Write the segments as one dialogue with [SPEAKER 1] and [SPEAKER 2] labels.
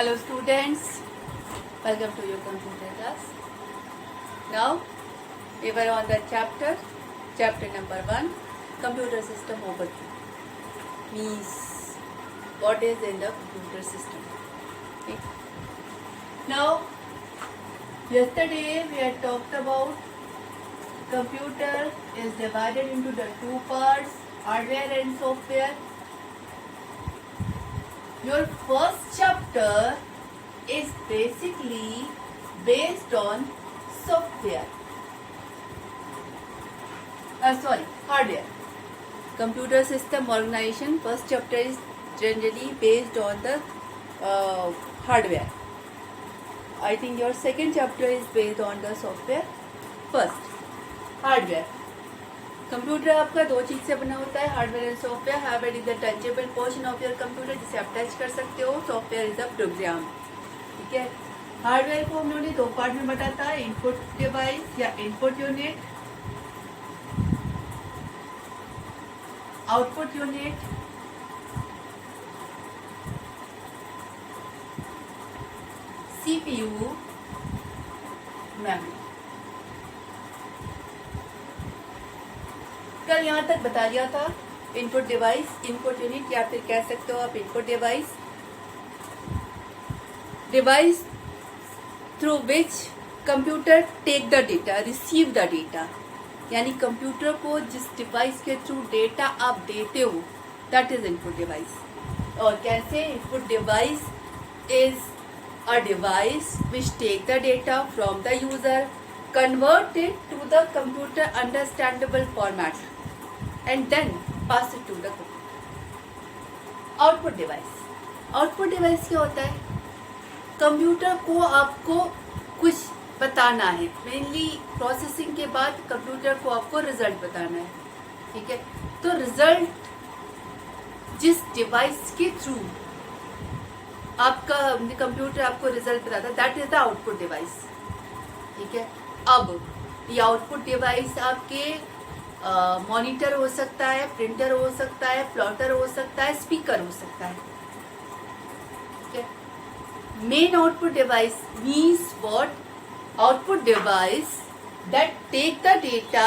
[SPEAKER 1] Hello students, welcome to your computer class. Now we were on the chapter number 1, computer system overview. Means what is in the computer system. Okay. Now yesterday we had talked about computer is divided into the two parts, hardware and software. Your first chapter is basically based on software. Hardware. Computer system organization. First chapter is generally based on the hardware. I think your second chapter is based on the software. First, hardware. Computer आपका दो चीज से बना होता है, hardware and software. Hardware is the touchable portion of your computer जिसे आप touch कर सकते हो. Software is the program. ठीक है. हार्डवेयर को हम लोगों ने दो पार्ट में बांटा था, इनपुट डिवाइस या input unit, output unit, CPU, memory. कल यहाँ तक बता दिया था इनपुट डिवाइस, इनपुट यूनिट या फिर कह सकते हो आप input device through which computer take the data, receive the data. यानी कंप्यूटर को जिस डिवाइस के थ्रू डेटा आप देते हो दैट इज इनपुट डिवाइस. और कैसे? Input device is a device which take the data from the user, convert it to the computer understandable format and then pass it to the computer. Output device. Output device क्या होता है? Computer को आपको कुछ बताना है. Mainly processing के बाद कंप्यूटर को आपको रिजल्ट बताना है. ठीक है. तो रिजल्ट जिस डिवाइस के थ्रू आपका कंप्यूटर आपको रिजल्ट बताता है that is the output device. ठीक है. अब ये आउटपुट डिवाइस आपके मॉनिटर हो सकता है, प्रिंटर हो सकता है, प्लॉटर हो सकता है, स्पीकर हो सकता है. ठीक है. Main output device means what? Output device that take the data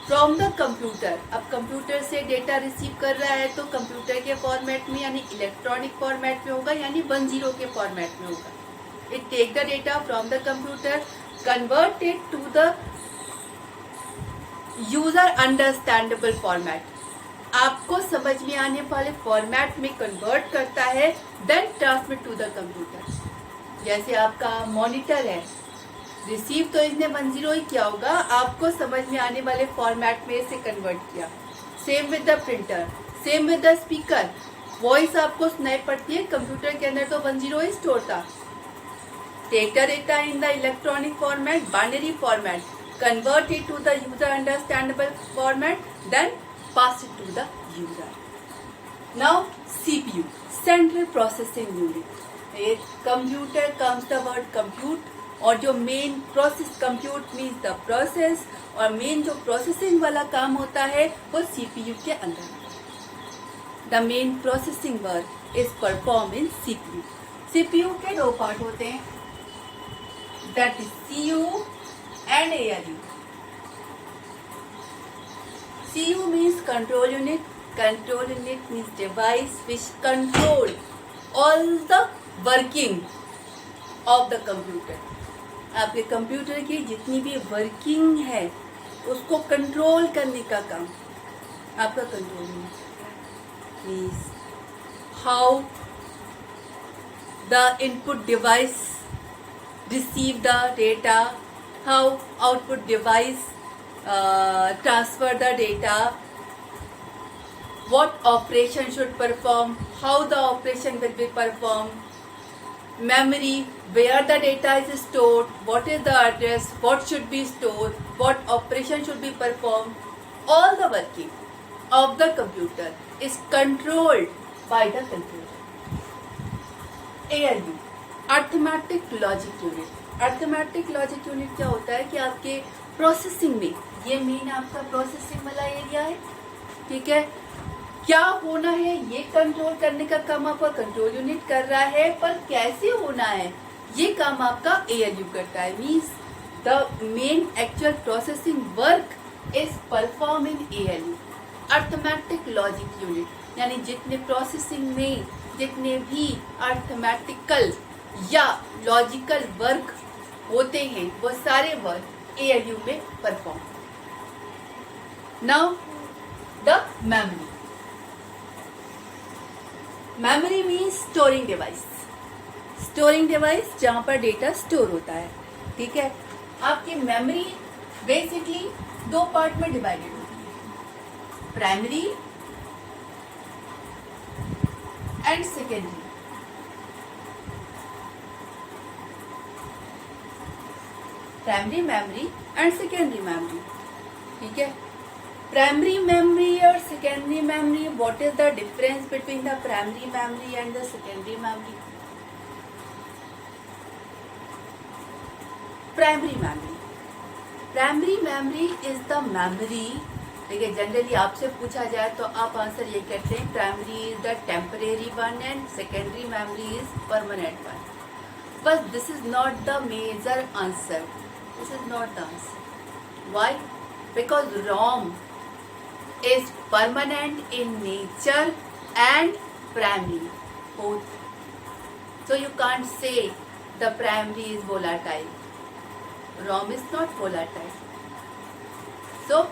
[SPEAKER 1] from the computer. अब कंप्यूटर से डेटा रिसीव कर रहा है तो कंप्यूटर के फॉर्मेट में यानी इलेक्ट्रॉनिक फॉर्मेट में होगा, यानी 10 के फॉर्मेट में होगा. It take the data from the computer, convert it to the user understandable format. आपको समझ में आने वाले फॉर्मेट में कन्वर्ट करता है, then transmit to the computer. जैसे आपका मॉनिटर है, रिसीव तो इसने 10 ही किया होगा, आपको समझ में आने वाले फॉर्मेट में इसे कन्वर्ट किया. Same with the printer, same with the speaker. Voice आपको सुनाई पड़ती है, कंप्यूटर के अंदर तो 10 ही स्टोर था. Take the data in the electronic format, binary format, convert it to the user understandable format, then pass it to the user. Now CPU, Central Processing Unit. Computer comes the word compute, और जो main process compute means the process, और main जो processing वाला काम होता है वो CPU के अंदर. The main processing work is performed in CPU. CPU के दो पार्ट होते हैं, that is CU and ALU. CU means control unit. Control unit means device which control all the working of the computer. आपके computer की जितनी भी working है उसको कंट्रोल करने का काम आपका control unit. Means how the input device receive the data, how output device transfer the data, what operation should perform, how the operation will be performed, memory, where the data is stored, what is the address, what should be stored, what operation should be performed. All the working of the computer is controlled by the computer. ALU, arithmetic logic unit. Arithmetic logic unit क्या होता है कि आपके processing में, ये main आपका processing वाला area है. ठीक है. क्या होना है ये कंट्रोल करने का काम आपका कंट्रोल यूनिट कर रहा है, पर कैसे होना है ये काम आपका ALU करता है। Means the main actual processing work is perform in ALU, arithmetic logic unit. यानी जितने प्रोसेसिंग में जितने भी अर्थमेटिकल या लॉजिकल वर्क होते हैं वो सारे वर्क ALU में perform. Now the memory. Memory means storing device. Storing device जहां पर डेटा स्टोर होता है, ठीक है। आपकी मेमोरी बेसिकली दो पार्ट में डिवाइडेड होती है, primary and secondary. Primary memory and secondary memory, ठीक है। प्राइमरी मेमोरी और secondary memory, what is the difference between the primary memory and the secondary memory? Primary memory, primary memory is the memory. देखिए generally आपसे पूछा जाए तो आप answer ये कहते हैं primary is the temporary one and secondary memory is permanent one, but this is not the major answer. This is not the answer. Why? Because ROM is permanent in nature and primary both. So you can't say the primary is volatile. ROM is not volatile. So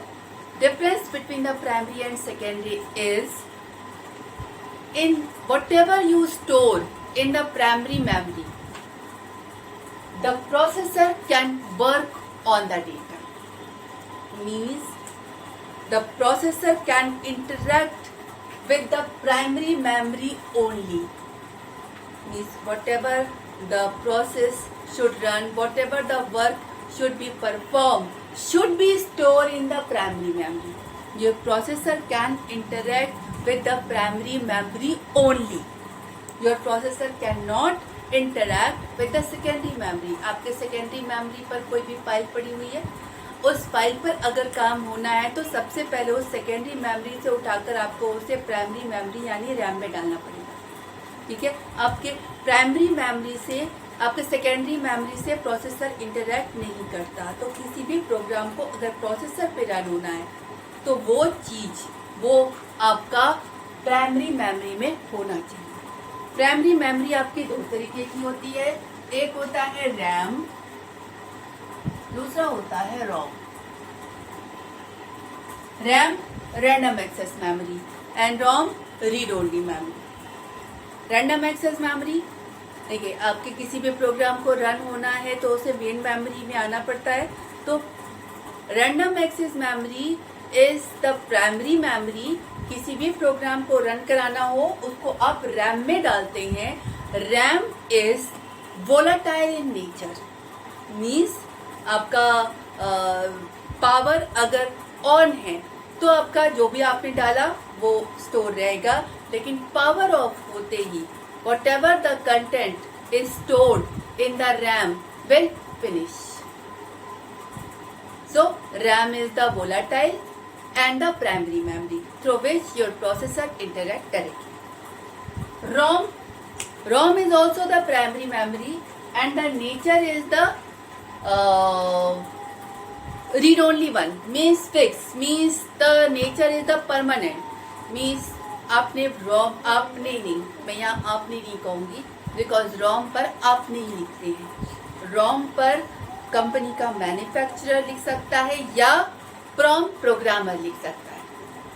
[SPEAKER 1] difference between the primary and secondary is in whatever you store in the primary memory, the processor can work on the data. Means the processor can interact with the primary memory only. Means whatever the process should run, whatever the work should be performed, should be stored in the primary memory. Your processor can interact with the primary memory only. Your processor cannot interact with the secondary memory. आपके secondary memory पर कोई भी file पड़ी हुई है, उस file पर अगर काम होना है तो सबसे पहले उस सेकेंडरी मेमोरी से उठाकर आपको उसे प्राइमरी मेमोरी यानी रैम में डालना पड़ेगा, ठीक है। आपके प्राइमरी मेमोरी से आपके सेकेंडरी मेमोरी से प्रोसेसर इंटरैक्ट नहीं करता, तो किसी भी प्रोग्राम को अगर प्रोसेसर पे रन होना है तो वो चीज वो आपका प्राइमरी मेमोरी में होना चाहिए। प्राइमरी मेमोरी आपकी दो तरीके की होती है, एक होता है रैम, दूसरा होता है ROM। RAM random access memory and ROM read only memory. Random access memory, देखिए आपके किसी भी प्रोग्राम को रन होना है तो उसे मेन मेमोरी में आना पड़ता है, तो random access memory is the primary memory. किसी भी प्रोग्राम को रन कराना हो उसको आप रैम में डालते हैं। RAM is volatile in nature. Means आपका पावर अगर ऑन है तो आपका जो भी आपने डाला वो स्टोर रहेगा, लेकिन पावर ऑफ होते ही whatever the content is stored in the RAM will finish. So RAM is the volatile and the primary memory through which your processor interact directly. ROM is also the primary memory and the nature is the read only one, means fixed, means the nature is the permanent, means आपने नहीं, मैं यहाँ आपने नहीं कहूँगी because ROM पर आपने ही लिखते हैं। ROM पर कंपनी का मैन्युफैक्चरर लिख सकता है या प्रॉम्प्ट प्रोग्रामर लिख सकता है,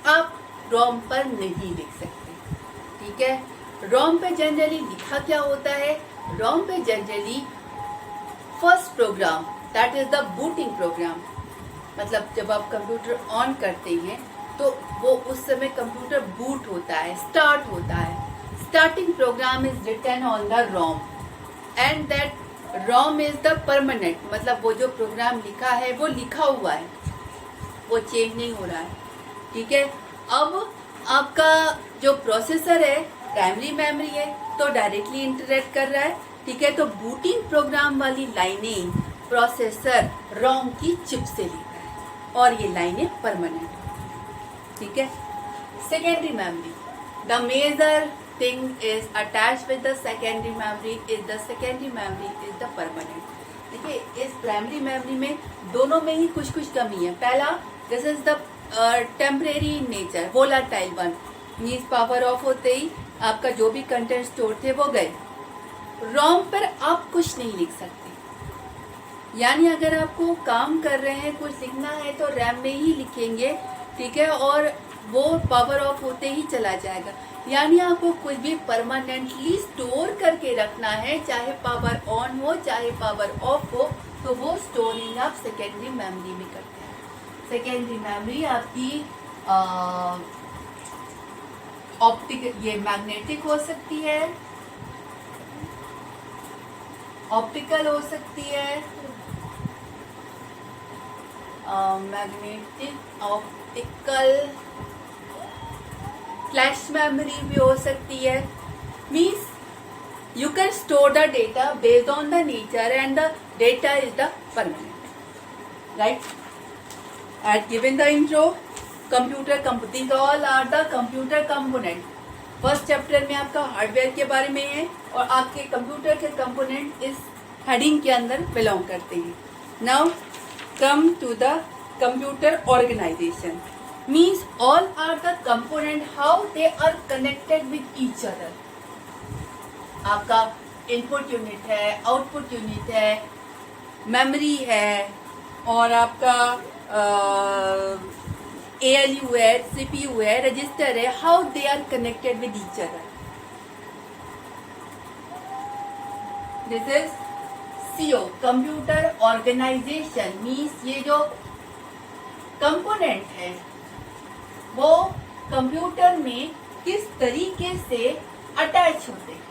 [SPEAKER 1] आप ROM पर नहीं लिख सकते, ठीक है। ROM पे जनरली लिखा क्या होता है? ROM पे generally first program that is the booting program, मतलब जब आप कंप्यूटर ऑन करते हैं तो वो उस समय कंप्यूटर बूट होता है, स्टार्ट होता है। Starting program is written on the ROM and that ROM is the permanent, मतलब वो जो प्रोग्राम लिखा है वो लिखा हुआ है, वो चेंज नहीं हो रहा है, ठीक है। अब आपका जो प्रोसेसर है प्राइमरी मेमोरी है तो डायरेक्टली इंटरेक्ट कर रहा है, ठीक है। तो बूटिंग प्रोग्राम वाली लाइनें प्रोसेसर ROM की चिप से लेता है और ये लाइनें परमानेंट, ठीक है। secondary memory. The major thing is attached with the secondary memory is the secondary memory is the permanent. देखिए इस प्राइमरी मेमोरी में दोनों में ही कुछ कुछ कमी है. पहला, this is the temporary in nature, volatile one, means power of होते ही आपका जो भी कंटेंट स्टोर थे वो गए. रोम पर आप कुछ नहीं लिख सकते, यानी अगर आपको काम कर रहे हैं कुछ लिखना है तो रैम में ही लिखेंगे, ठीक है, और वो पावर ऑफ होते ही चला जाएगा. यानी आपको कुछ भी परमानेंटली स्टोर करके रखना है, चाहे पावर ऑन हो चाहे पावर ऑफ हो, तो वो स्टोरिंग आप सेकेंडरी मेमोरी में करते हैं. सेकेंडरी मेमोरी आपकी ऑप्टिक, ये मैग्नेटिक हो सकती है, ऑप्टिकल हो सकती है, मैग्नेटिक, ऑप्टिकल, फ्लैश मेमोरी भी हो सकती है. Means you can store the data based on the nature and the data is the permanent, right. At given the intro, computer these all are the computer component. First chapter में आपका hardware के बारे में है और आपके computer के component इस हेडिंग के अंदर बिलोंग करते हैं. Now come to the computer organization. Means all are the component how they are connected with each other. आपका इनपुट यूनिट है, आउटपुट यूनिट है, मेमोरी है, और आपका ALU है, CPU है, रजिस्टर है. How they are connected with each other. This is CO, computer organization. Means ये जो कंपोनेंट है वो कंप्यूटर में किस तरीके से अटैच होते हैं.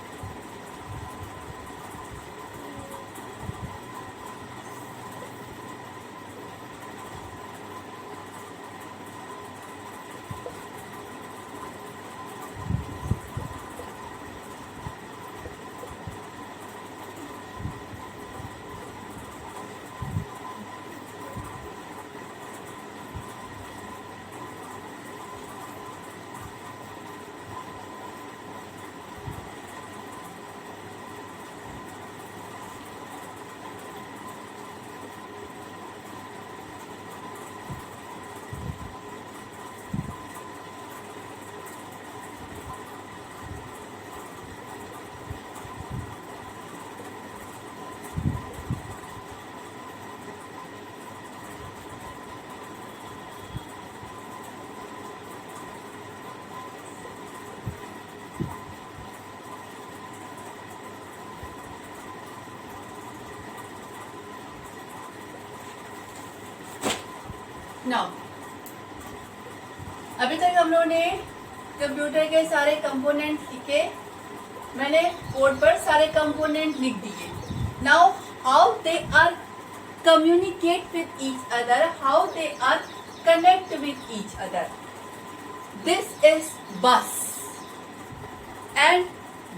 [SPEAKER 1] नाउ अभी तक हम लोगों ने कंप्यूटर के सारे कंपोनेंट लिखे, मैंने बोर्ड पर सारे कंपोनेंट लिख दिए. Now how they are communicate with each other, how they are connect with each other. This is bus and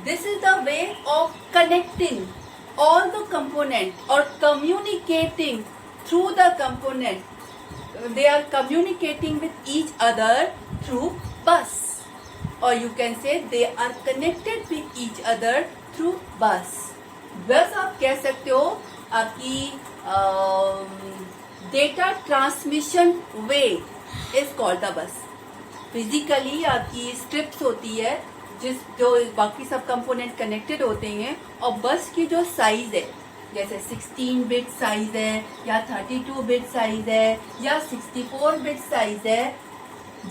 [SPEAKER 1] this is the way of connecting all the component or communicating through the component. They are communicating with each other through bus, or you can say they are connected with each other through bus. बस आप कह सकते हो आपकी data transmission way is called the bus. Physically आपकी strips होती है जो बाकी सब कंपोनेंट कनेक्टेड होते हैं, और बस की जो साइज है जैसे 16 बिट साइज है या 32 बिट साइज है या 64 बिट साइज है,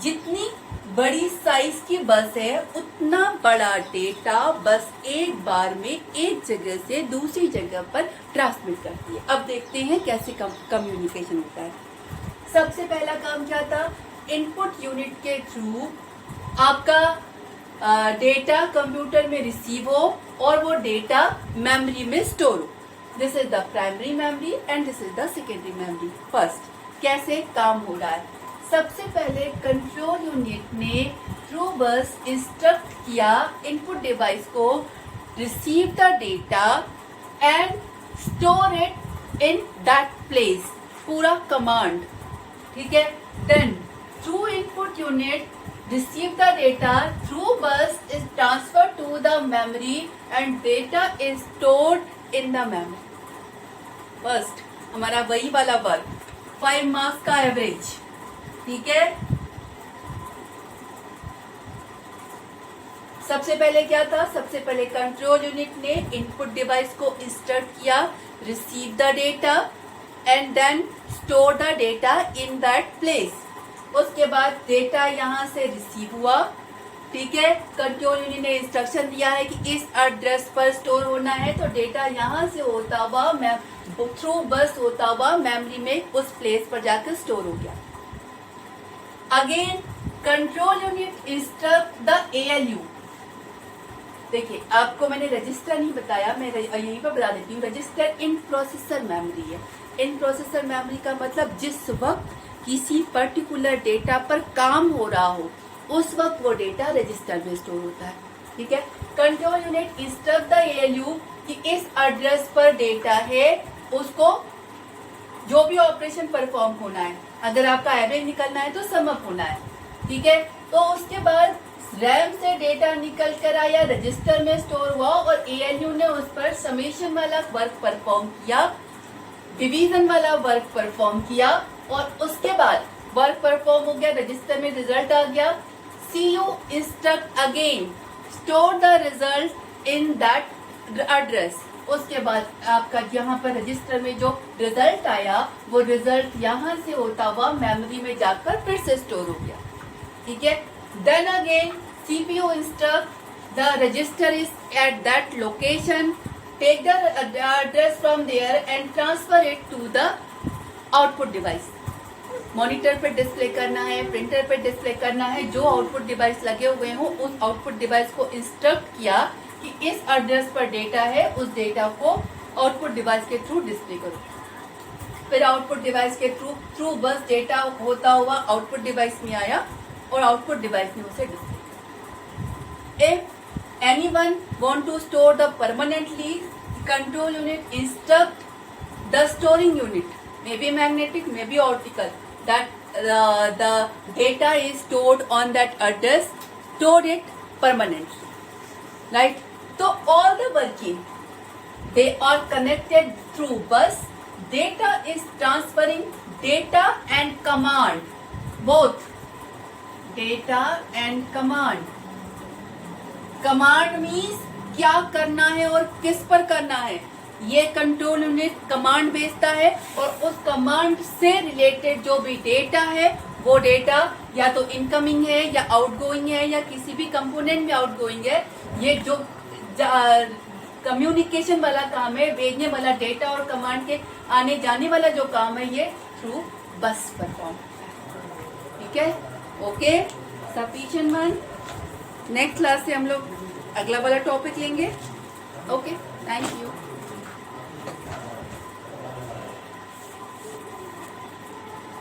[SPEAKER 1] जितनी बड़ी साइज की बस है उतना बड़ा डेटा बस एक बार में एक जगह से दूसरी जगह पर ट्रांसमिट करती है. अब देखते हैं कैसे कम्युनिकेशन होता है. सबसे पहला काम क्या था, इनपुट यूनिट के थ्रू आपका डेटा कंप्यूटर में रिसीव हो और वो डेटा मेमोरी में स्टोर हो. This is the primary memory and this is the secondary memory. First कैसे काम हो रहा है, सबसे पहले कंट्रोल यूनिट ने थ्रू बस इंस्ट्रक्ट किया इनपुट डिवाइस को receive the data and store it in that place, पूरा कमांड, ठीक है. Then through input unit receive the data through bus is transferred to the memory and data is stored in the memory. First हमारा वही वाला work 5 marks का average, ठीक है। सबसे पहले क्या था, सबसे पहले कंट्रोल यूनिट ने इनपुट डिवाइस को इंस्ट्रक्ट किया, receive the data and then store the data in that place. उसके बाद डेटा यहाँ से रिसीव हुआ, ठीक है। कंट्रोल यूनिट ने इंस्ट्रक्शन दिया है कि इस एड्रेस पर स्टोर होना है, तो डेटा यहाँ से होता हुआ थ्रू बस होता हुआ मेमोरी में उस प्लेस पर जाकर स्टोर हो गया। Again control unit instruct the ALU। देखिए आपको मैंने रजिस्टर नहीं बताया, मैं यहीं पर बता देती हूँ। रजिस्टर इन प्रोसेसर मेमोरी है। इन प्रोसेसर मेमोरी का मतलब जिस वक्त किसी पर्टिकुलर डेटा पर काम हो रहा हो उस वक्त वो डेटा रजिस्टर में स्टोर होता है, ठीक है। Control unit instruct the ALU कि इस एड्रेस पर डेटा है, उसको जो भी ऑपरेशन परफॉर्म होना है, अगर आपका एवरेज निकलना है तो सम अप होना है, ठीक है। तो उसके बाद रैम से डेटा निकल कर आया, रजिस्टर में स्टोर हुआ और ALU ने उस पर समेशन वाला वर्क परफॉर्म किया, डिवीजन वाला वर्क परफॉर्म किया और उसके बाद वर्क परफॉर्म हो गया, रजिस्टर में रिजल्ट आ गया। CU instruct again store the result in that address. उसके बाद आपका यहाँ पर रजिस्टर में जो रिजल्ट आया वो रिजल्ट यहाँ से होता हुआ मेमोरी में जाकर फिर से स्टोर हो गया, ठीक है। Then again CPU instruct the register is at that location, take the address from there and transfer it to the output device. Monitor पे डिस्प्ले करना है, प्रिंटर पे डिस्प्ले करना है, जो आउटपुट डिवाइस लगे हुए हों उस आउटपुट डिवाइस को इंस्ट्रक्ट किया कि इस एड्रेस पर डेटा है, उस डेटा को आउटपुट डिवाइस के थ्रू डिस्प्ले करो। फिर आउटपुट डिवाइस के थ्रू बस डेटा होता हुआ आउटपुट डिवाइस में आया और आउटपुट डिवाइस ने उसे display. If anyone want to store the permanently, control unit instruct the storing unit, may be magnetic, may be optical, that the data is stored on that address, store it permanently, right? So all the working, they are connected through bus. Data is transferring data and command, both data and command. Command means क्या करना है और किस पर करना है, ये control unit command भेजता है और उस कमांड से रिलेटेड जो भी डेटा है वो डेटा या तो इनकमिंग है या आउटगोइंग है या किसी भी कंपोनेंट में आउटगोइंग है। ये जो कम्युनिकेशन वाला काम है, भेजने वाला डेटा और कमांड के आने जाने वाला जो काम है, ये थ्रू बस परफॉर्म होता है, ठीक है। Okay, sufficient one. Next class से हम लोग अगला वाला टॉपिक लेंगे। Okay, thank you.